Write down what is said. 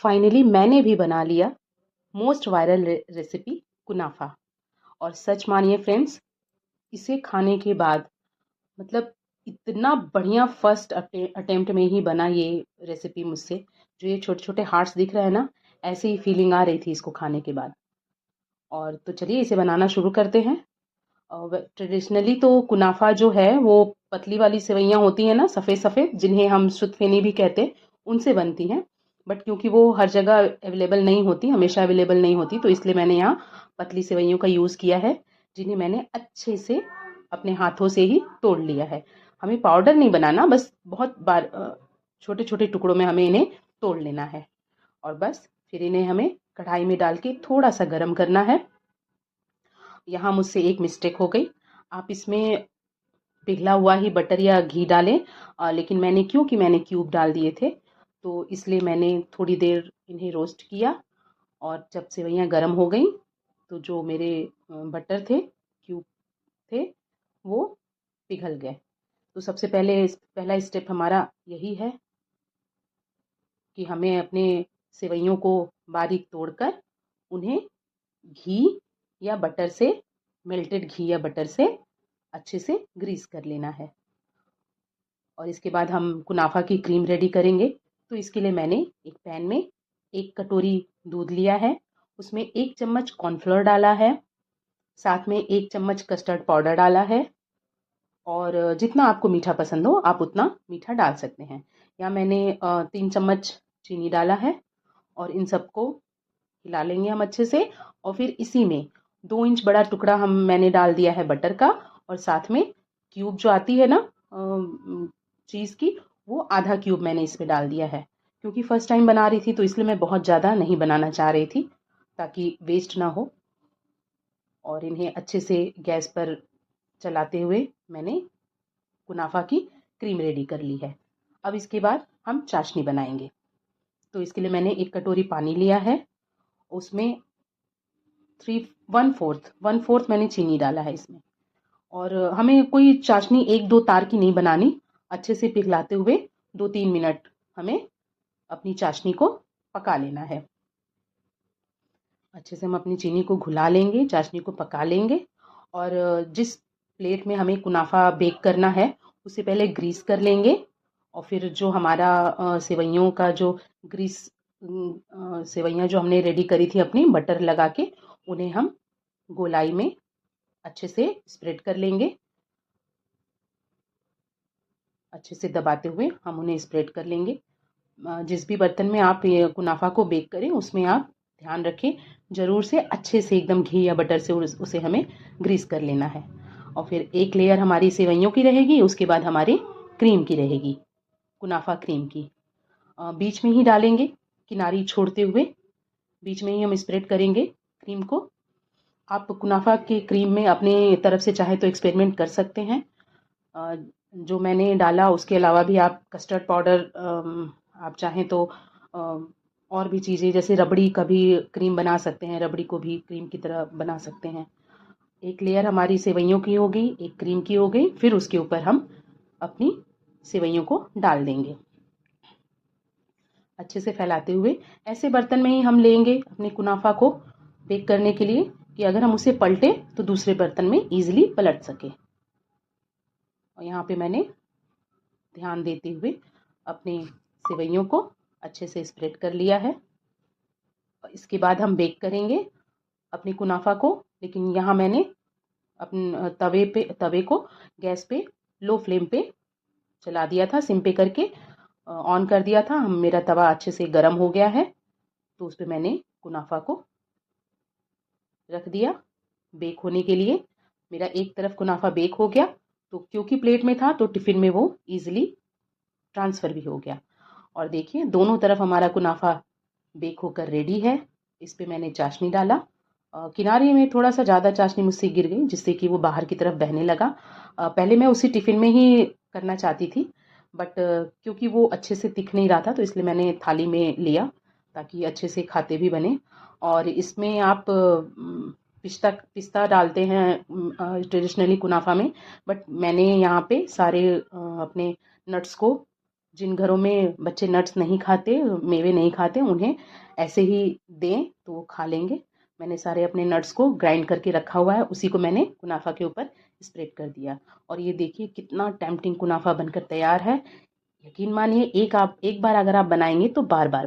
Finally मैंने भी बना लिया मोस्ट वायरल रेसिपी कुनाफा। और सच मानिए फ्रेंड्स, इसे खाने के बाद मतलब इतना बढ़िया फर्स्ट अटेम्प्ट में ही बना ये रेसिपी मुझसे। जो ये छोटे छोटे हार्ट्स दिख रहे हैं ना, ऐसे ही फीलिंग आ रही थी इसको खाने के बाद। और तो चलिए इसे बनाना शुरू करते हैं। ट्रेडिशनली तो कुनाफा जो है वो पतली वाली सेवइयाँ होती हैं ना, सफ़ेद सफ़ेद, जिन्हें हम शुद्ध फेनी भी कहते हैं, उनसे बनती हैं। बट क्योंकि वो हर जगह अवेलेबल नहीं होती, हमेशा अवेलेबल नहीं होती, तो इसलिए मैंने यहाँ पतली सेवइयों का यूज़ किया है, जिन्हें मैंने अच्छे से अपने हाथों से ही तोड़ लिया है। हमें पाउडर नहीं बनाना, बस बहुत बार छोटे छोटे टुकड़ों में हमें इन्हें तोड़ लेना है। और बस फिर इन्हें हमें कढ़ाई में डाल के थोड़ा सा गर्म करना है। यहाँ मुझसे एक मिस्टेक हो गई, आप इसमें पिघला हुआ ही बटर या घी डालें, लेकिन मैंने क्यूब डाल दिए थे, तो इसलिए मैंने थोड़ी देर इन्हें रोस्ट किया। और जब सेवइयाँ गर्म हो गई तो जो मेरे बटर थे, क्यूब थे, वो पिघल गए। तो सबसे पहले पहला स्टेप हमारा यही है कि हमें अपने सेवइयों को बारीक तोड़कर उन्हें घी या बटर से, मेल्टेड घी या बटर से अच्छे से ग्रीस कर लेना है। और इसके बाद हम कुनाफा की क्रीम रेडी करेंगे। तो इसके लिए मैंने एक पैन में 1 कटोरी दूध लिया है, उसमें 1 चम्मच कॉर्नफ्लोर डाला है, साथ में 1 चम्मच कस्टर्ड पाउडर डाला है। और जितना आपको मीठा पसंद हो आप उतना मीठा डाल सकते हैं। यहाँ मैंने 3 चम्मच चीनी डाला है। और इन सबको हिला लेंगे हम अच्छे से। और फिर इसी में 2 इंच बड़ा टुकड़ा मैंने डाल दिया है बटर का। और साथ में क्यूब जो आती है ना चीज़ की, वो आधा क्यूब मैंने इसमें डाल दिया है। क्योंकि फर्स्ट टाइम बना रही थी तो इसलिए मैं बहुत ज़्यादा नहीं बनाना चाह रही थी, ताकि वेस्ट ना हो। और इन्हें अच्छे से गैस पर चलाते हुए मैंने कुनाफा की क्रीम रेडी कर ली है। अब इसके बाद हम चाशनी बनाएंगे। तो इसके लिए मैंने 1 कटोरी पानी लिया है, उसमें 1/4 मैंने चीनी डाला है इसमें। और हमें कोई चाशनी 1-2 तार की नहीं बनानी, अच्छे से पिघलाते हुए 2-3 मिनट हमें अपनी चाशनी को पका लेना है। अच्छे से हम अपनी चीनी को घुला लेंगे, चाशनी को पका लेंगे। और जिस प्लेट में हमें कुनाफा बेक करना है उसे पहले ग्रीस कर लेंगे। और फिर जो हमारा सेवइयों का जो ग्रीस, सेवइयाँ जो हमने रेडी करी थी अपनी बटर लगा के, उन्हें हम गोलाई में अच्छे से स्प्रेड कर लेंगे। अच्छे से दबाते हुए हम उन्हें स्प्रेड कर लेंगे। जिस भी बर्तन में आप ये कुनाफा को बेक करें उसमें आप ध्यान रखें, ज़रूर से अच्छे से एकदम घी या बटर से उसे हमें ग्रीस कर लेना है। और फिर एक लेयर हमारी सेवइयों की रहेगी, उसके बाद हमारी क्रीम की रहेगी, कुनाफा क्रीम की। बीच में ही डालेंगे, किनारी छोड़ते हुए बीच में ही हम स्प्रेड करेंगे क्रीम को। आप कुनाफा की क्रीम में अपने तरफ से चाहे तो एक्सपेरिमेंट कर सकते हैं। जो मैंने डाला उसके अलावा भी आप कस्टर्ड पाउडर, आप चाहें तो और भी चीज़ें जैसे रबड़ी का भी क्रीम बना सकते हैं, रबड़ी को भी क्रीम की तरह बना सकते हैं। एक लेयर हमारी सेवइयों की हो गई, एक क्रीम की हो गई, फिर उसके ऊपर हम अपनी सेवइयों को डाल देंगे अच्छे से फैलाते हुए। ऐसे बर्तन में ही हम लेंगे अपने कुनाफा को बेक करने के लिए कि अगर हम उसे पलटे तो दूसरे बर्तन में ईजिली पलट सके। और यहाँ पे मैंने ध्यान देते हुए अपने सेवइयों को अच्छे से स्प्रेड कर लिया है। इसके बाद हम बेक करेंगे अपनी कुनाफा को। लेकिन यहाँ मैंने अपने तवे को गैस पे लो फ्लेम पे चला दिया था, सिम पे करके ऑन कर दिया था। मेरा तवा अच्छे से गर्म हो गया है, तो उस पर मैंने कुनाफा को रख दिया बेक होने के लिए। मेरा एक तरफ कुनाफा बेक हो गया, तो क्योंकि प्लेट में था तो टिफ़िन में वो ईजिली ट्रांसफ़र भी हो गया। और देखिए दोनों तरफ हमारा कुनाफा बेक होकर रेडी है। इस पे मैंने चाशनी डाला, किनारे में थोड़ा सा ज़्यादा चाशनी मुझसे गिर गई, जिससे कि वो बाहर की तरफ बहने लगा। पहले मैं उसी टिफ़िन में ही करना चाहती थी, बट क्योंकि वो अच्छे से दिख नहीं रहा था तो इसलिए मैंने थाली में लिया, ताकि अच्छे से खाते भी बने। और इसमें आप पिस्ता डालते हैं ट्रेडिशनली कुनाफा में, बट मैंने यहाँ पे सारे अपने नट्स को जिन घरों में बच्चे नट्स नहीं खाते, मेवे नहीं खाते, उन्हें ऐसे ही दें तो वो खा लेंगे। मैंने सारे अपने नट्स को ग्राइंड करके रखा हुआ है, उसी को मैंने कुनाफा के ऊपर स्प्रेड कर दिया। और ये देखिए कितना टेम्पटिंग कुनाफा बनकर तैयार है। यकीन मानिए, एक बार अगर आप बनाएंगे तो बार बार